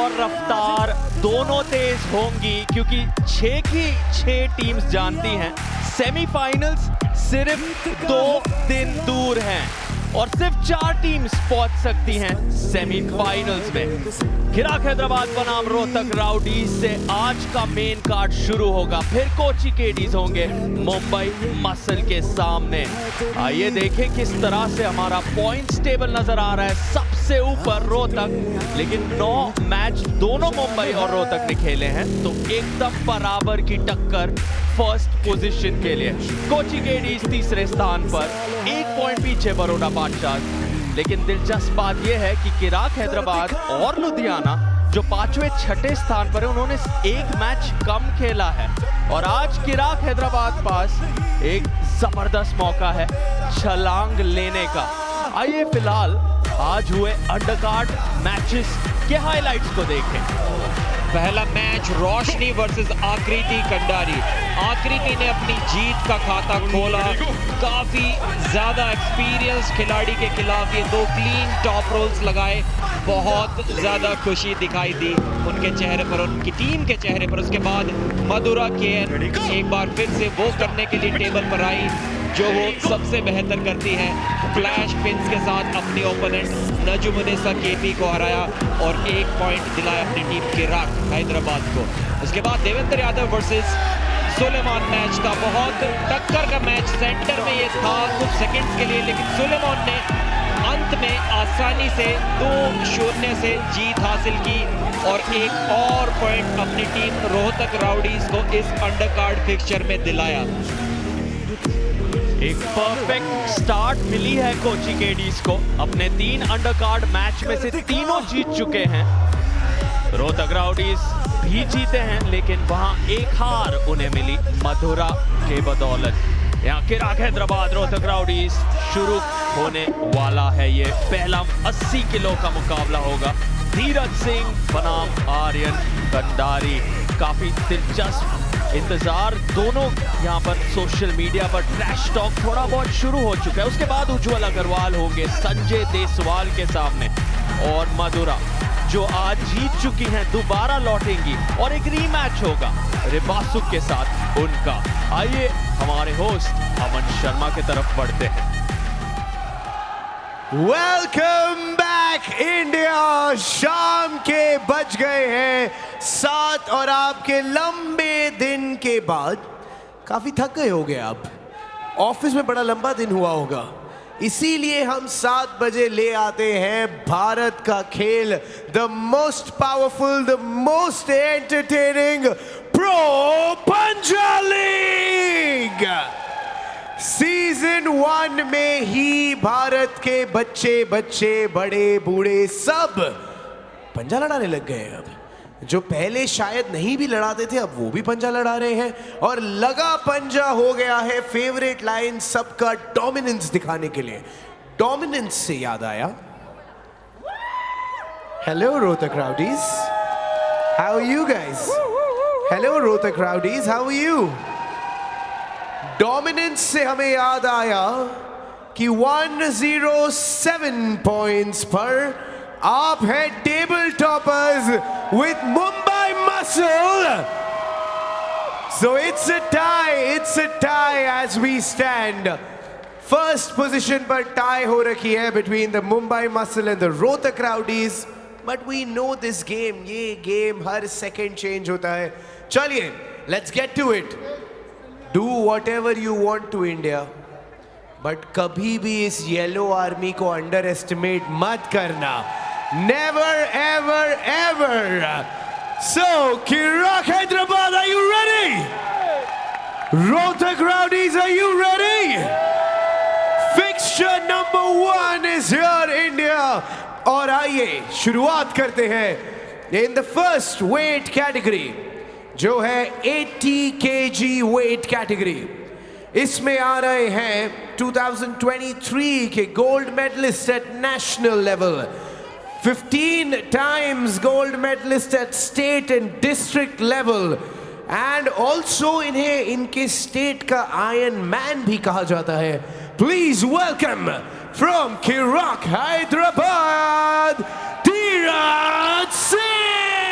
और रफ्तार दोनों तेज होंगी, क्योंकि 6 की 6 टीम्स जानती हैं सेमीफाइनल्स सिर्फ 2 दिन दूर हैं और सिर्फ 4 टीम्स पहुंच सकती हैं सेमीफाइनल्स में। किराक हैदराबाद बनाम रोहतक राउडीज से आज का मेन कार्ड शुरू होगा, फिर कोची केडीज होंगे मुंबई मसल के सामने। आइए देखें किस तरह से हमारा पॉइंट्स टेबल नजर आ रहा है। सबसे ऊपर रोहतक, लेकिन 9 मैच दोनों मुंबई और रोहतक ने खेले हैं, तो एकदम बराबर की टक्कर फर्स्ट पोजीशन के लिए। कोची केडीज तीसरे स्थान पर, 1 पॉइंट पीछे बरोडा बादशाह। लेकिन दिलचस्प बात यह है कि किराक हैदराबाद और लुधियाना जो 5वें 6ठे स्थान पर है, उन्होंने 1 मैच कम खेला है और आज किराक हैदराबाद पास एक जबरदस्त मौका है छलांग लेने का। आइए फिलहाल आज हुए अंडरकार्ड मैचेस के हाइलाइट्स को देखें। पहला मैच रोशनी वर्सेस आकृति कंडारी। आकृति ने अपनी जीत का खाता खोला, काफी ज्यादा एक्सपीरियंस खिलाड़ी के खिलाफ ये 2 क्लीन टॉप रोल्स लगाए, बहुत ज्यादा खुशी दिखाई दी उनके चेहरे पर, उनकी टीम के चेहरे पर। उसके बाद मधुरा केएन एक बार फिर से वो करने के लिए टेबल पर आई जो वो सबसे बेहतर करती है, फ्लैश पिन्स के साथ अपनी ओपोनेंट नजुमुनेसा केपी को हराया और 1 पॉइंट दिलाया अपनी टीम किराक हैदराबाद को। उसके बाद देवेंद्र यादव वर्सेस सुलेमान मैच था, बहुत टक्कर का मैच, सेंटर में ये था कुछ सेकंड्स के लिए, लेकिन सुलेमान ने अंत में आसानी से 2-0 से जीत हासिल की और एक और पॉइंट अपनी टीम रोहतक राउडीज को इस अंडरकार्ड फिक्चर में दिलाया। एक परफेक्ट स्टार्ट मिली है कोची केडीज को, अपने 3 अंडरकार्ड मैच में से तीनों जीत चुके हैं। रोहतक राउडीज भी जीते हैं, लेकिन वहां एक हार उन्हें मिली मधुरा के बदौलत। यहाँ किराक हैदराबाद रोहतक राउडीज शुरू होने वाला है, ये पहला 80 किलो का मुकाबला होगा। धीरज सिंह बनाम आर्यन कंडारी, काफी दिलचस्प इंतजार। दोनों यहाँ पर सोशल मीडिया पर ट्रैश टॉक थोड़ा बहुत शुरू हो चुका है। उसके बाद उज्ज्वल अग्रवाल होंगे संजय देसवाल के सामने, और मधुरा जो आज जीत चुकी हैं दोबारा लौटेंगी और एक रीमैच होगा रिबासुक के साथ उनका। आइए हमारे होस्ट अमन शर्मा की तरफ बढ़ते हैं। Welcome back India. शाम के बज गए हैं 7 और आपके लंबे दिन के बाद काफी थक गए होंगे आप। ऑफिस में बड़ा लंबा दिन हुआ होगा, इसीलिए हम 7 बजे ले आते हैं भारत का खेल, the most powerful, the most entertaining pro पंजा लीग। सीजन 1 में ही भारत के बच्चे बड़े बूढ़े सब पंजा लड़ाने लग गए हैं। अब जो पहले शायद नहीं भी लड़ाते थे, अब वो भी पंजा लड़ा रहे हैं और लगा पंजा हो गया है फेवरेट लाइन सबका डोमिनेंस दिखाने के लिए। डोमिनेंस से याद आया, hello Rohtak Rowdies, how are you guys? Hello Rohtak Rowdies, how are you? Dominance से हमें याद आया कि 107 पॉइंट्स पर आप हैं table toppers with Mumbai Muscle. So it's a tie as we stand. First position पर टाई हो रखी है between the Mumbai Muscle and the Rohtak Rowdies, but we know this game, ये गेम हर सेकेंड चेंज होता है। चलिए let's get to it. Do whatever you want to India, but कभी भी इस येलो आर्मी को अंडर एस्टिमेट मत करना। Never ever ever. So Kirak Hyderabad, are you ready? Rohtak Rowdies, are you ready? Fixture number 1 is here India. और आइए शुरुआत करते हैं in the first weight category, जो है 80 kg वेट कैटेगरी। इसमें आ रहे हैं 2023 के gold medalist at national level, 15 times gold medalist at state and district level, and also इन्हें इनके स्टेट का आयरन मैन भी कहा जाता है। Please welcome from Kirak Hyderabad, Dheeraj Singh.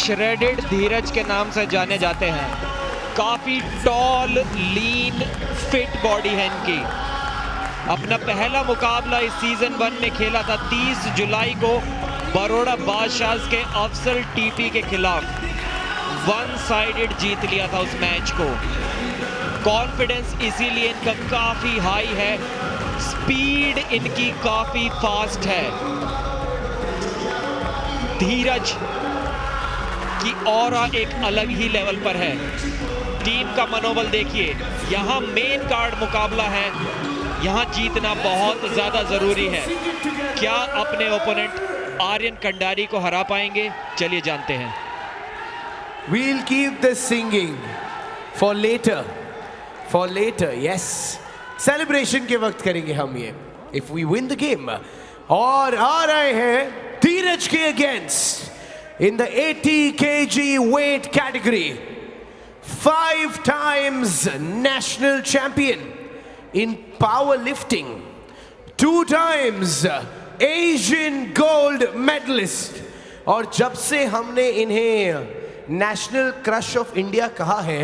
Shredded Dheeraj के नाम से जाने जाते हैं। काफी टॉल, लीन, फिट बॉडी है इनकी। अपना पहला मुकाबला इस सीजन 1 में खेला था 30 जुलाई को बड़ौदा बादशाहs के अफजल टीपी के खिलाफ। वन साइडेड जीत लिया था उस मैच को। कॉन्फिडेंस इसीलिए इनका काफी हाई है, स्पीड इनकी काफी फास्ट है। धीरज की ऑरा एक अलग ही लेवल पर है। टीम का मनोबल देखिए, यहाँ मेन कार्ड मुकाबला है, यहाँ जीतना बहुत ज्यादा जरूरी है। क्या अपने ओपोनेंट आर्यन कंडारी को हरा पाएंगे? चलिए जानते हैं। We'll keep the singing for later. For later, yes. Celebration के वक्त करेंगे हम ये, if we win the game. और आ रहे हैं धीरज के against in the 80 kg weight category. 5 times national champion in powerlifting. 2 times Asian gold medalist. और जब से हमने इन्हें नेशनल क्रश ऑफ इंडिया कहा है,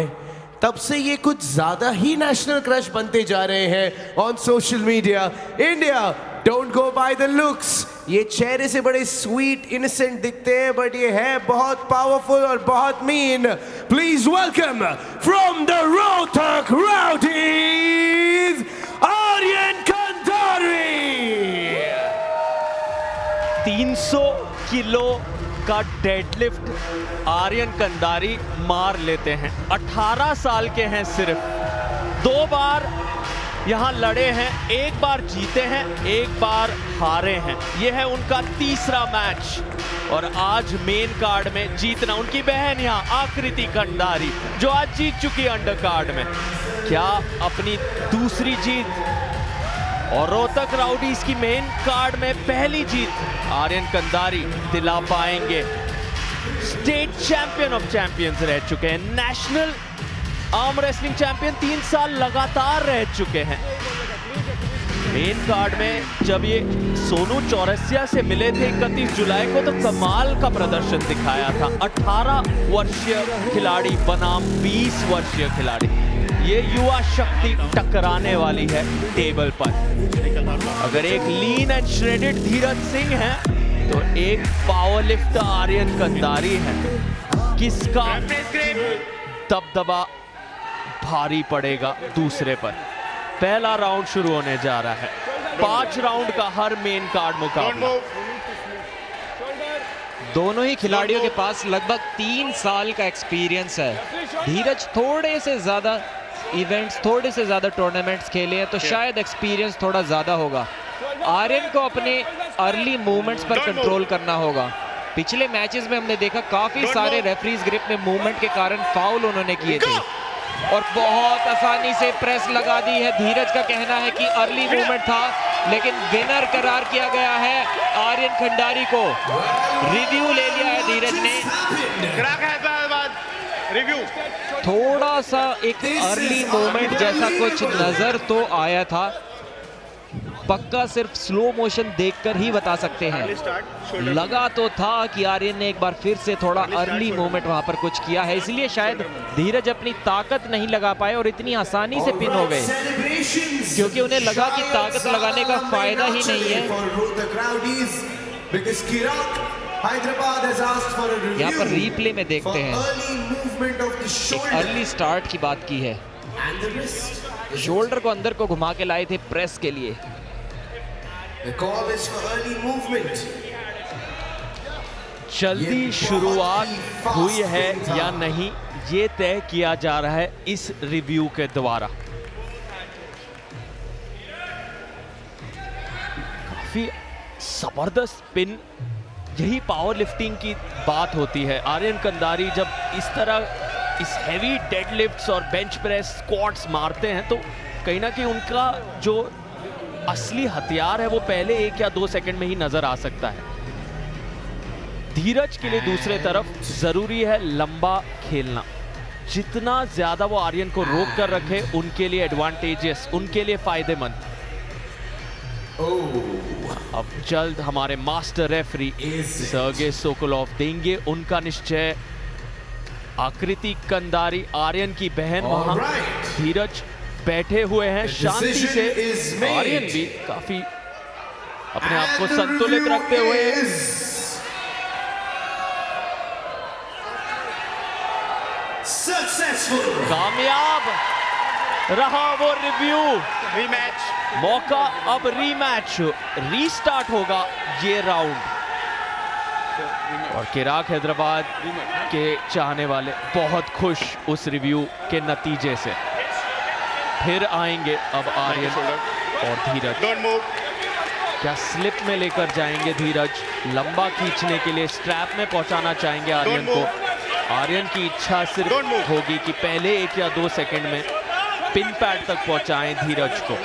तब से ये कुछ ज्यादा ही नेशनल क्रश बनते जा रहे हैं on social media. India, don't go by the looks. ये चेहरे से बड़े स्वीट इनोसेंट दिखते हैं, बट ये है बहुत पावरफुल और बहुत mean. Please welcome from the Rohtak Rowdies, Aryan Kandari. 300 kilo का डेडलिफ्ट आर्यन कंडारी मार लेते हैं। 18 साल के हैं सिर्फ। 2 बार यहां लड़े हैं, 1 बार जीते हैं, 1 बार हारे हैं। यह है उनका तीसरा मैच और आज मेन कार्ड में जीतना। उनकी बहन यहां आकृति कंडारी, जो आज जीत चुकी है अंडर कार्ड में। क्या अपनी दूसरी जीत और रोहतक राउडीज की मेन कार्ड में पहली जीत आर्यन कंडारी दिला पाएंगे? स्टेट चैंपियन ऑफ चैंपियंस रह चुके हैं, नेशनल आर्म रेसलिंग चैंपियन 3 साल लगातार रह चुके हैं। मेन कार्ड में जब ये सोनू चौरसिया से मिले थे 31 जुलाई को, तो कमाल का प्रदर्शन दिखाया था। 18 वर्षीय खिलाड़ी बनाम 20 वर्षीय खिलाड़ी। ये युवा शक्ति टकराने वाली है टेबल पर। अगर एक lean and shredded Dheeraj Singh है, तो एक पावरलिफ्टर आर्यन कंडारी है। किसका दबदबा भारी पड़ेगा दूसरे पर? पहला राउंड शुरू होने जा रहा है। 5 राउंड का हर मेन कार्ड मुकाबला। दोनों ही खिलाड़ियों के पास लगभग 3 साल का एक्सपीरियंस है। धीरज थोड़े से ज्यादा इवेंट्स, थोड़े से ज्यादा टूर्नामेंट्स खेले हैं, तो शायद एक्सपीरियंस थोड़ा ज्यादा होगा। आर्यन को अपने अर्ली मूवमेंट्स पर कंट्रोल करना होगा। पिछले मैचेस में हमने देखा काफी सारे रेफरीज ग्रिप में मूवमेंट के कारण फाउल उन्होंने किए थे और बहुत आसानी से प्रेस लगा दी है। धीरज का कहना है कि अर्ली मूवमेंट था, लेकिन विनर करार किया गया है आर्यन कंडारी को। रिव्यू ले लिया है धीरज ने। रिव्यू थोड़ा सा एक अर्ली मोमेंट जैसा कुछ नजर तो आया था, पक्का सिर्फ स्लो मोशन देखकर ही बता सकते हैं। लगा तो था कि आर्यन ने एक बार फिर से थोड़ा अर्ली मोमेंट वहां पर कुछ किया है, इसलिए शायद धीरज अपनी ताकत नहीं लगा पाए और इतनी आसानी से पिन हो गए, क्योंकि उन्हें लगा कि ताकत लगाने का फायदा ही नहीं है। यहाँ पर रीप्ले में देखते हैं, एक अर्ली स्टार्ट की बात की है। शोल्डर को अंदर को घुमा के लाए थे प्रेस के लिए। जल्दी शुरुआत हुई है या नहीं, ये तय किया जा रहा है इस रिव्यू के द्वारा। काफी जबरदस्त पिन, यही पावर लिफ्टिंग की बात होती है। आर्यन कंडारी जब इस तरह इस हैवी डेडलिफ्ट्स और बेंच प्रेस स्क्वाट्स मारते हैं, तो कहीं ना कहीं उनका जो असली हथियार है वो पहले 1 या 2 सेकंड में ही नजर आ सकता है। धीरज के लिए दूसरे तरफ जरूरी है लंबा खेलना। जितना ज्यादा वो आर्यन को रोक कर रखे, उनके लिए एडवांटेजेस, उनके लिए फायदेमंद। अब जल्द हमारे मास्टर रेफरी सर्गे सोकोलोव देंगे उनका निश्चय। आकृति कंदारी आर्यन की बहन वहां, धीरज बैठे हुए हैं शांति से। आर्यन भी काफी अपने आप को संतुलित रखते हुए कामयाब रहा वो रिव्यू। रीमैच मौका अब रीमैच, रीस्टार्ट होगा ये राउंड। और चिराग हैदराबाद के चाहने वाले बहुत खुश उस रिव्यू के नतीजे से। फिर आएंगे अब आर्यन और धीरज। क्या स्लिप में लेकर जाएंगे धीरज? लंबा खींचने के लिए स्ट्रैप में पहुंचाना चाहेंगे आर्यन को। आर्यन की इच्छा सिर्फ होगी कि पहले 1 या 2 सेकंड में पिन पैड तक पहुंचाएं धीरज को।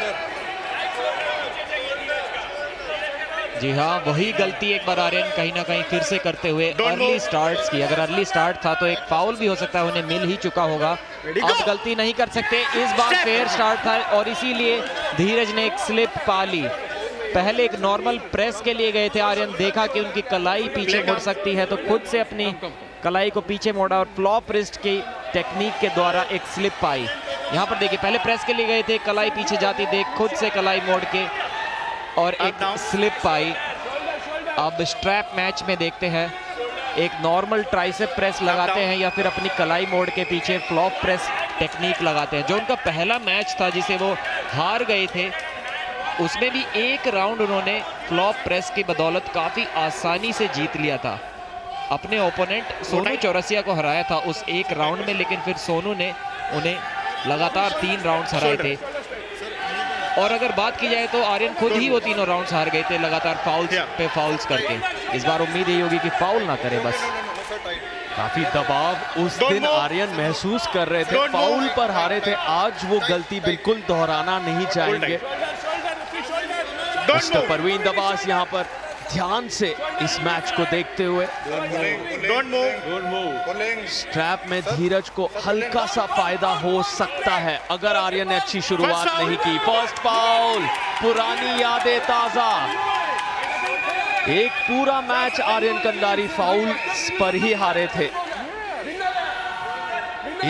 जी हाँ, वही गलती एक बार आर्यन कहीं ना कहीं फिर से करते हुए अर्ली स्टार्ट्स की। अगर अर्ली स्टार्ट था तो एक फाउल भी हो सकता है, उन्हें मिल ही चुका होगा। अब गलती नहीं कर सकते, इस बार फेयर स्टार्ट था और इसीलिए धीरज ने एक स्लिप पा ली। पहले एक नॉर्मल प्रेस के लिए गए थे आर्यन, देखा कि उनकी कलाई पीछे मुड़ सकती है तो खुद से अपनी कलाई को पीछे मोड़ा और फ्लॉप रिस्ट की टेक्निक के द्वारा एक स्लिप पाई। यहाँ पर देखिए, पहले प्रेस के लिए गए थे, कलाई पीछे जाती देख खुद से कलाई मोड़ के और एक स्लिप पाई। अब स्ट्रैप मैच में देखते हैं, एक नॉर्मल ट्राइसेप प्रेस लगाते हैं या फिर अपनी कलाई मोड़ के पीछे फ्लॉप प्रेस टेक्निक लगाते हैं। जो उनका पहला मैच था जिसे वो हार गए थे, उसमें भी एक राउंड उन्होंने फ्लॉप प्रेस की बदौलत काफ़ी आसानी से जीत लिया था। अपने ओपोनेंट सोनू चौरसिया को हराया था उस एक राउंड में, लेकिन फिर सोनू ने उन्हें लगातार 3 राउंड्स हराए थे। और अगर बात की जाए तो आर्यन खुद ही वो तीनों राउंड्स हार गए थे लगातार फाउल्स पे फाउल्स करके। इस बार उम्मीद यही होगी कि फाउल ना करे बस। काफी दबाव उस दिन आर्यन महसूस कर रहे थे, फाउल पर हारे थे। आज वो गलती बिल्कुल दोहराना नहीं चाहेंगे। मिस्टर परवीन दबास यहाँ पर ध्यान से इस मैच को देखते हुए। स्ट्रैप में धीरज को हल्का सा फायदा हो सकता है अगर आर्यन ने अच्छी शुरुआत नहीं की। फर्स्ट फाउल, पुरानी यादें ताजा। एक पूरा मैच आर्यन कंदारी फाउल पर ही हारे थे।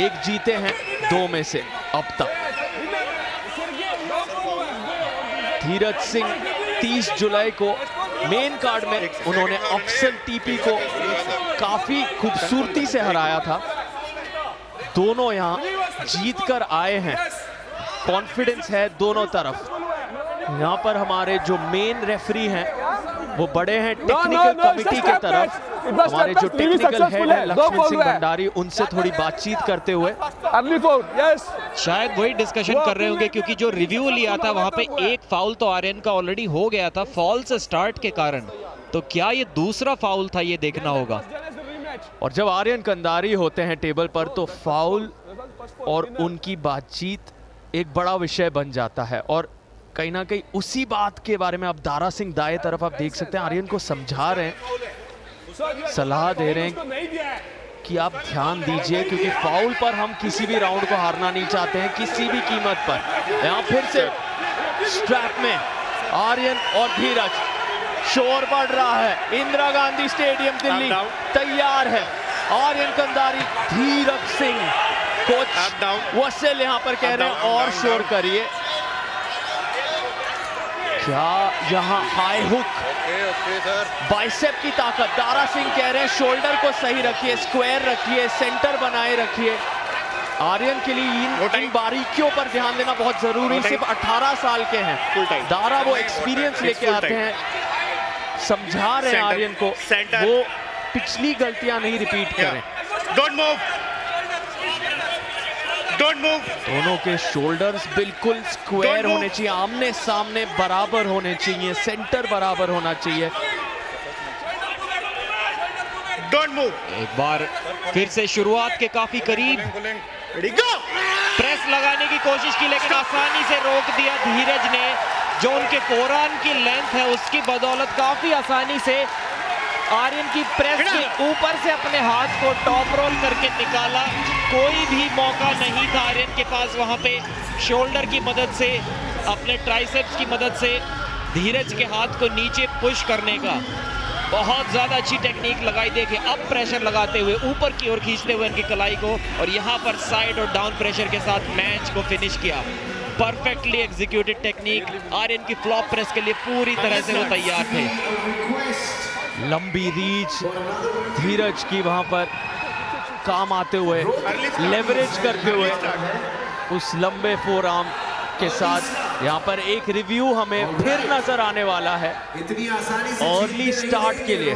एक जीते हैं 2 में से अब तक। धीरज सिंह 30 जुलाई को मेन कार्ड में उन्होंने ऑक्सन टीपी को काफी खूबसूरती से हराया था। दोनों यहां जीत कर आए हैं, कॉन्फिडेंस है दोनों तरफ। यहां पर हमारे जो मेन रेफरी हैं वो बड़े हैं टेक्निकल कमिटी के तरफ। हमारे जो टेक्निकल हेड है लक्ष्मण सिंह भंडारी, उनसे थोड़ी बातचीत करते हुए शायद वही डिस्कशन कर रहे होंगे, क्योंकि जो रिव्यू लिया था वहां पे एक फाउल तो आर्यन का ऑलरेडी हो गया था फॉल्स स्टार्ट के कारण। तो क्या ये दूसरा फाउल था, ये देखना होगा। और जब आर्यन कंदारी होते हैं टेबल पर तो फाउल और उनकी बातचीत एक बड़ा विषय बन जाता है। और कहीं ना कहीं उसी बात के बारे में अब दारा सिंह दाएं तरफ आप देख सकते हैं आर्यन को समझा रहे हैं, सलाह दे रहे हैं कि आप ध्यान दीजिए, क्योंकि फाउल पर हम किसी भी राउंड को हारना नहीं चाहते हैं किसी भी कीमत पर। यहाँ फिर से स्ट्रैप में आर्यन और धीरज, शोर बढ़ रहा है। इंदिरा गांधी स्टेडियम दिल्ली तैयार है। आर्यन कंदारी, धीरज सिंह, कोच वसील यहाँ पर कह रहे हैं और शोर करिए। क्या यहाँ हाई हुक, बाइसेप की ताकत। दारा सिंह कह रहे हैं शोल्डर को सही रखिए, स्क्वायर रखिए, सेंटर बनाए रखिए। आर्यन के लिए इन बारीकियों पर ध्यान देना बहुत जरूरी। सिर्फ 18 साल के हैं दारा, वो एक्सपीरियंस लेके आते हैं, समझा रहे हैं आर्यन को वो पिछली गलतियां नहीं रिपीट करें। दोनों के शोल्डर्स बिल्कुल स्क्वायर होने चाहिए, आमने सामने बराबर होने चाहिए, सेंटर बराबर होना चाहिए। एक बार फिर से शुरुआत के काफी करीब प्रेस लगाने की कोशिश की, लेकिन आसानी से रोक दिया धीरज ने। जो उनके फोरआर्म की लेंथ है उसकी बदौलत काफी आसानी से आर्यन की प्रेस के ऊपर से अपने हाथ को टॉप रोल करके निकाला। कोई भी मौका नहीं था आर्यन के पास वहां पे शोल्डर की मदद से, अपने ट्राइसेप्स की मदद से धीरज के हाथ को नीचे पुश करने का बहुत ज्यादा अच्छी टेक्निक लगाई। देखिए अब प्रेशर लगाते हुए ऊपर की ओर खींचते हुए इनकी कलाई को, और यहाँ पर साइड और डाउन प्रेशर के साथ मैच को फिनिश किया। Perfectly executed technique. आर्यन की फ्लॉप प्रेस के लिए पूरी तरह से वो तैयार थे। लंबी रीच धीरज की वहां पर काम आते हुए, लेवरेज करते हुए उस लंबे फोर आर्म के साथ यहाँ पर एक रिव्यू हमें फिर नजर आने वाला है अर्ली स्टार्ट के लिए।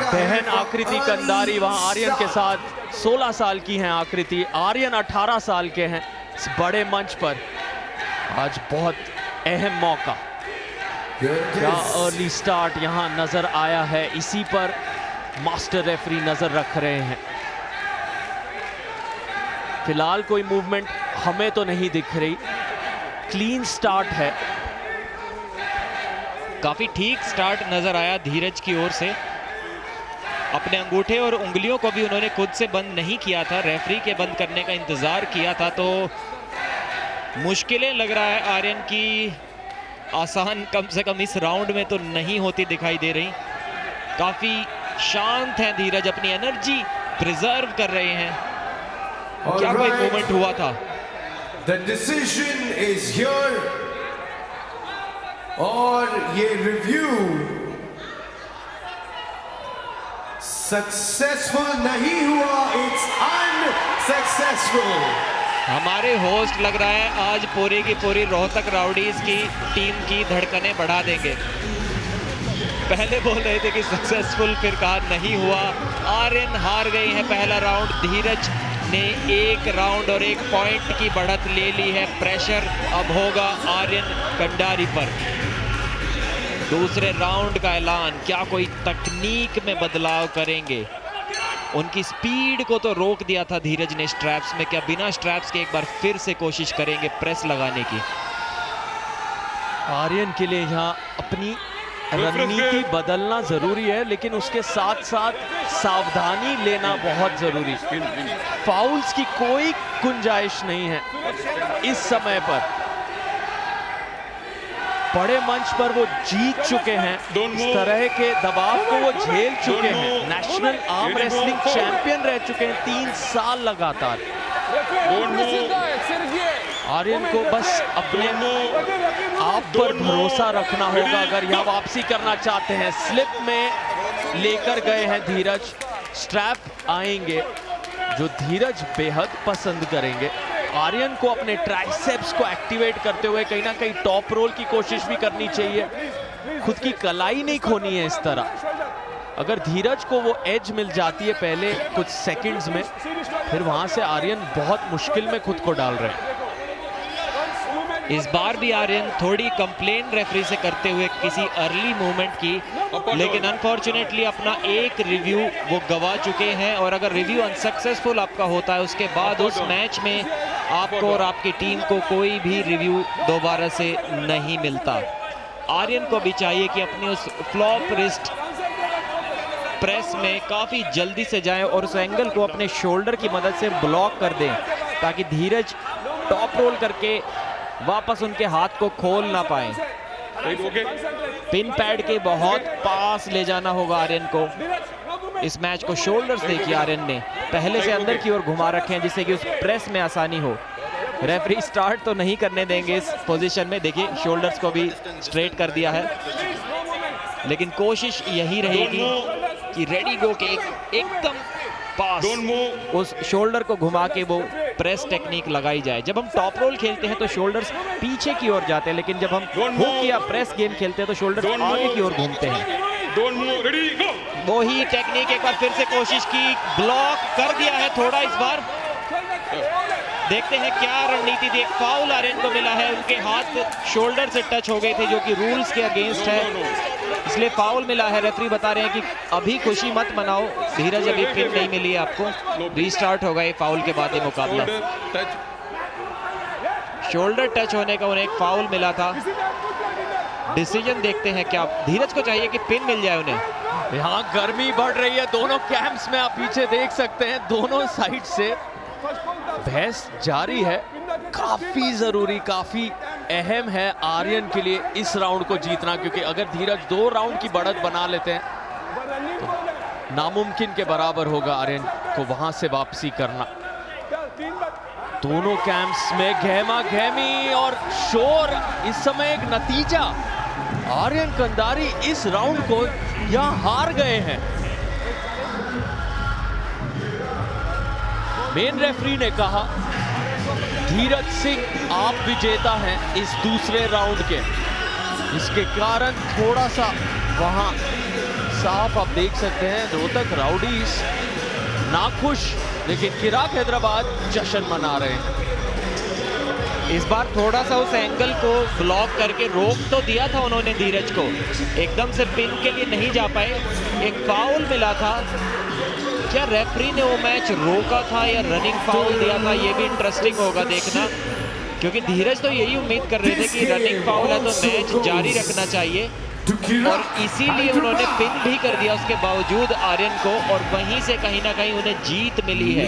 बहन आकृति कंदारी वहां आर्यन के साथ 16 साल की हैं आकृति, आर्यन 18 साल के हैं। इस बड़े मंच पर आज बहुत अहम मौका, क्या अर्ली स्टार्ट यहां नजर आया है, इसी पर मास्टर रेफरी नजर रख रहे हैं। फिलहाल कोई मूवमेंट हमें तो नहीं दिख रही, क्लीन स्टार्ट है। काफी ठीक स्टार्ट नजर आया धीरज की ओर से। अपने अंगूठे और उंगलियों को भी उन्होंने खुद से बंद नहीं किया था, रेफरी के बंद करने का इंतजार किया था। तो मुश्किलें लग रहा है आर्यन की आसान कम से कम इस राउंड में तो नहीं होती दिखाई दे रही। काफी शांत हैं धीरज, अपनी एनर्जी प्रिजर्व कर रहे हैं। क्या कोई मूवमेंट हुआ था? The decision is here, और ये रिव्यू सक्सेसफुल नहीं हुआ, इट्स अनसक्सेसफुल। हमारे होस्ट लग रहा है आज पूरी की पूरी रोहतक राउडीज की टीम की धड़कनें बढ़ा देंगे। पहले बोल रहे थे कि सक्सेसफुल, फिर कहा नहीं हुआ। आर्यन हार गए हैं पहला राउंड। धीरज ने एक राउंड और एक पॉइंट की बढ़त ले ली है। प्रेशर अब होगा आर्यन कंडारी पर। दूसरे राउंड का ऐलान, क्या कोई तकनीक में बदलाव करेंगे? उनकी स्पीड को तो रोक दिया था धीरज ने स्ट्रैप्स में, क्या बिना स्ट्रैप्स के एक बार फिर से कोशिश करेंगे प्रेस लगाने की? आर्यन के लिए यहाँ अपनी रणनीति बदलना जरूरी है, लेकिन उसके साथ साथ सावधानी लेना बहुत जरूरी। फाउल्स की कोई गुंजाइश नहीं है इस समय पर। बड़े मंच पर वो जीत चुके हैं, इस तरह के दबाव को वो झेल चुके हैं। नेशनल आर्म रेसलिंग चैंपियन रह चुके हैं 3 साल लगातार। आर्यन को बस अपने आप पर भरोसा रखना होगा अगर यहाँ वापसी करना चाहते हैं। स्लिप में लेकर गए हैं धीरज, स्ट्रैप आएंगे जो धीरज बेहद पसंद करेंगे। आर्यन को अपने ट्राइसेप्स को एक्टिवेट करते हुए कहीं ना कहीं टॉप रोल की कोशिश भी करनी चाहिए। खुद की कलाई नहीं खोनी है इस तरह। अगर धीरज को वो एज मिल जाती है पहले कुछ सेकंड्स में, फिर वहां से आर्यन बहुत मुश्किल में खुद को डाल रहे हैं। इस बार भी आर्यन थोड़ी कंप्लेन रेफरी से करते हुए किसी अर्ली मूवमेंट की, लेकिन अनफॉर्चुनेटली अपना एक रिव्यू वो गवा चुके हैं। और अगर रिव्यू अनसक्सेसफुल आपका होता है, उसके बाद उस मैच में आपको और आपकी टीम को कोई भी रिव्यू दोबारा से नहीं मिलता। आर्यन को भी चाहिए कि अपनी उस फ्लॉप रिस्ट प्रेस में काफ़ी जल्दी से जाएं और उस एंगल को अपने शोल्डर की मदद से ब्लॉक कर दें, ताकि धीरज टॉप रोल करके वापस उनके हाथ को खोल ना पाए। पिन पैड के बहुत पास ले जाना होगा आर्यन को। इस मैच को शोल्डर्स देखिए आर्यन ने पहले से अंदर की ओर घुमा रखे हैं, जिससे कि उस प्रेस में आसानी हो। रेफरी स्टार्ट तो नहीं करने देंगे इस पोजीशन में। देखिए शोल्डर्स को भी स्ट्रेट कर दिया है, लेकिन कोशिश यही रहेगी कि रेडी गो के एकदम पास उस शोल्डर को घुमा के वो प्रेस टेक्निक लगाई जाए। जब हम टॉप रोल खेलते हैं तो शोल्डर्स पीछे की ओर जाते हैं, लेकिन जब हम हुक या प्रेस गेम खेलते हैं तो शोल्डर्स आगे की ओर घूमते हैं। वही टेक्निक एक बार फिर से कोशिश की, ब्लॉक कर दिया है थोड़ा इस बार। देखते हैं क्या रणनीति थी। फाउल आर्यन को मिला है, उनके हाथ शोल्डर से टच हो गए थे, जो कि रूल्स के अगेंस्ट है, इसलिए फाउल मिला है। रेफरी बता रहे हैं कि अभी खुशी मत मनाओ धीरज, अभी पिन नहीं मिली है आपको, रीस्टार्ट होगा ये फाउल के बाद ये मुकाबला। शोल्डर टच होने का उन्हें एक फाउल मिला था। डिसीजन देखते हैं क्या। धीरज को चाहिए कि पिन मिल जाए उन्हें। यहाँ गर्मी बढ़ रही है दोनों कैंप्स में, आप पीछे देख सकते हैं दोनों साइड से बहस जारी है। काफी जरूरी, काफी अहम है आर्यन के लिए इस राउंड को जीतना, क्योंकि अगर धीरज 2 राउंड की बढ़त बना लेते हैं तो नामुमकिन के बराबर होगा आर्यन को वहां से वापसी करना। दोनों कैंप्स में गहमा गहमी और शोर। इस समय एक नतीजा, आर्यन कंधारी इस राउंड को यहां हार गए हैं। मेन रेफरी ने कहा धीरज सिंह आप विजेता हैं इस दूसरे राउंड के, इसके कारण थोड़ा सा वहां साफ आप देख सकते हैं रोहतक राउडीज नाखुश, लेकिन चिराग हैदराबाद जश्न मना रहे हैं। इस बार थोड़ा सा उस एंगल को ब्लॉक करके रोक तो दिया था उन्होंने धीरज को, एकदम से पिन के लिए नहीं जा पाए। एक फाउल मिला था, क्या रेफरी ने वो मैच रोका था या रनिंग फाउल दिया था, ये भी इंटरेस्टिंग होगा देखना, क्योंकि धीरज तो यही उम्मीद कर रहे थे कि रनिंग फाउल है तो मैच जारी रखना चाहिए, और इसीलिए उन्होंने पिन भी कर दिया उसके बावजूद आर्यन को, और वहीं से कहीं ना कहीं उन्हें जीत मिली है।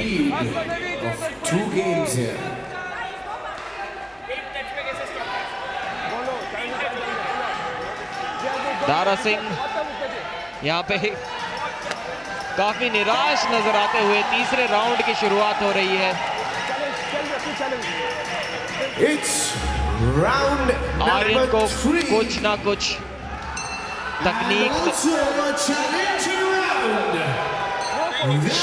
दारा सिंह यहाँ पे काफी निराश नजर आते हुए तीसरे राउंड की शुरुआत हो रही है। आर्यन को कुछ ना कुछ तकनीक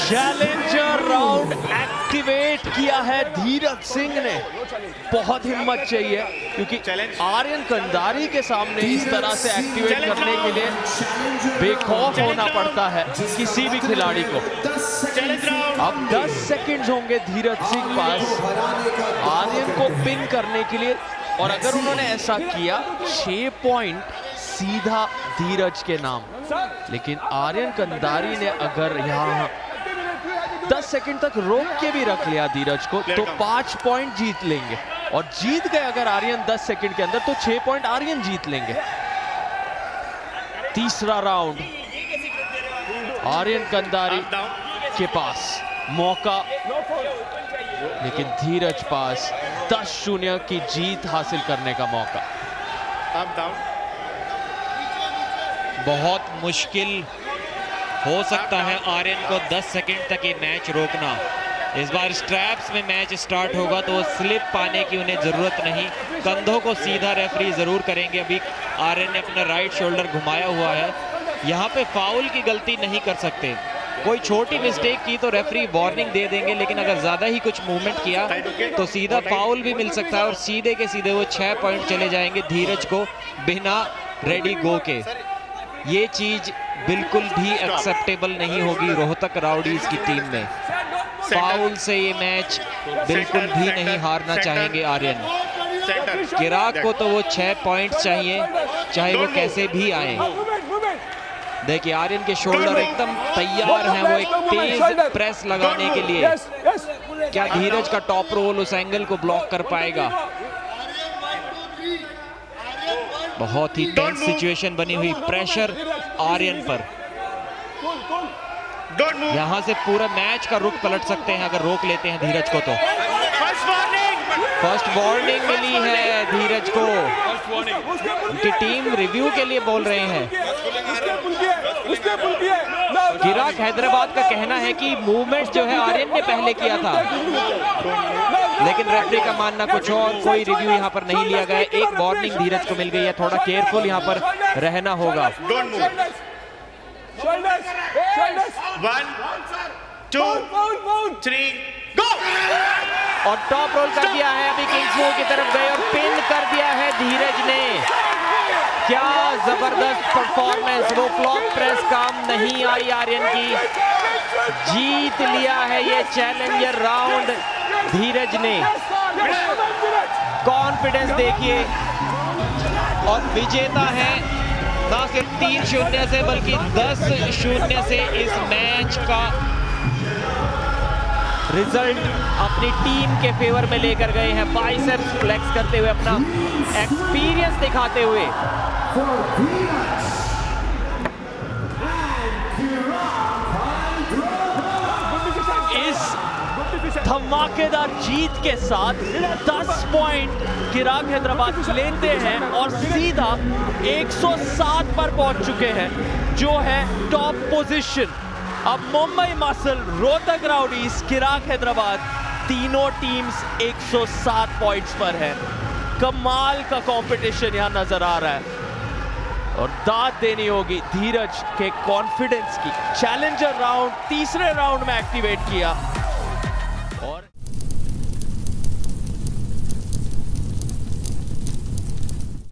चैलेंजर राउंड एक्टिवेट किया है धीरज सिंह ने। बहुत हिम्मत चाहिए, क्योंकि आर्यन कंधारी के सामने इस तरह से एक्टिवेट करने के लिए बेखौफ होना पड़ता है किसी भी खिलाड़ी को। अब 10 सेकंड्स होंगे धीरज सिंह पास आर्यन को पिन करने के लिए, और अगर उन्होंने ऐसा किया 6 पॉइंट सीधा धीरज के नाम। लेकिन आर्यन कंधारी ने अगर यहाँ 10 सेकंड तक रोक के भी रख लिया धीरज को तो 5 पॉइंट जीत लेंगे, और जीत गए अगर आर्यन 10 सेकंड के अंदर तो 6 पॉइंट आर्यन जीत लेंगे। तीसरा राउंड आर्यन कंधारी के पास मौका, लेकिन धीरज पास 10-0 की जीत हासिल करने का मौका। बहुत मुश्किल हो सकता है आर्यन को 10 सेकंड तक ये मैच रोकना। इस बार स्ट्रैप्स में मैच स्टार्ट होगा तो स्लिप पाने की उन्हें जरूरत नहीं, कंधों को सीधा रेफरी जरूर करेंगे। अभी आर्यन ने अपना राइट शोल्डर घुमाया हुआ है, यहाँ पे फाउल की गलती नहीं कर सकते। कोई छोटी मिस्टेक की तो रेफरी वार्निंग दे देंगे, लेकिन अगर ज्यादा ही कुछ मूवमेंट किया तो सीधा फाउल भी मिल सकता है, और सीधे के सीधे वो 6 पॉइंट चले जाएंगे धीरज को बिना रेडी गो के। ये चीज बिल्कुल भी एक्सेप्टेबल नहीं होगी रोहतक राउडीज की टीम में। फाउल से ये मैच बिल्कुल भी नहीं हारना चाहेंगे आर्यन। चिराग को तो वो 6 पॉइंट चाहिए, चाहे वो कैसे भी आए। देखिए आर्यन के शोल्डर एकदम तैयार हैं, वो एक तेज प्रेस लगाने के लिए। क्या धीरज का टॉप रोल उस एंगल को ब्लॉक कर पाएगा? बहुत ही टेंस सिचुएशन बनी हुई, प्रेशर आर्यन पर। यहां से पूरा मैच का रुख पलट सकते हैं अगर रोक लेते हैं धीरज को तो। फर्स्ट वार्निंग मिली है धीरज को, उनकी टीम रिव्यू के लिए बोल रहे हैं। चिराग हैदराबाद का कहना है कि मूवमेंट जो है आर्यन ने पहले किया था, लेकिन रेफरी का मानना कुछ और, कोई रिव्यू यहाँ पर नहीं लिया गया। एक वार्निंग धीरज को मिल गई है, थोड़ा केयरफुल यहाँ पर रहना होगा। 1 2 3 गो! और टॉप रोल कर दिया है, अभी किंग्समोर की तरफ गए और पिन कर दिया है धीरज ने। क्या जबरदस्त परफॉर्मेंस, वो फ्लॉप प्रेस काम नहीं आई आर्यन की। जीत लिया है ये चैलेंजर राउंड धीरज ने। कॉन्फिडेंस देखिए, और विजेता है ना सिर्फ 3-0 से बल्कि 10-0 से इस मैच का रिजल्ट अपनी टीम के फेवर में लेकर गए हैं। बाइसेप्स फ्लेक्स करते हुए, अपना एक्सपीरियंस दिखाते हुए। इस धमाकेदार जीत के साथ 10 पॉइंट किराक हैदराबाद लेते हैं और सीधा 107 पर पहुंच चुके हैं, जो है टॉप पोजीशन। अब मुंबई मसल, रोहतक राउडीज, किराक हैदराबाद, तीनों टीम्स 107 पॉइंट्स पर है। कमाल का कंपटीशन यहां नजर आ रहा है और दाद देनी होगी धीरज के कॉन्फिडेंस की। चैलेंजर राउंड तीसरे राउंड में एक्टिवेट किया और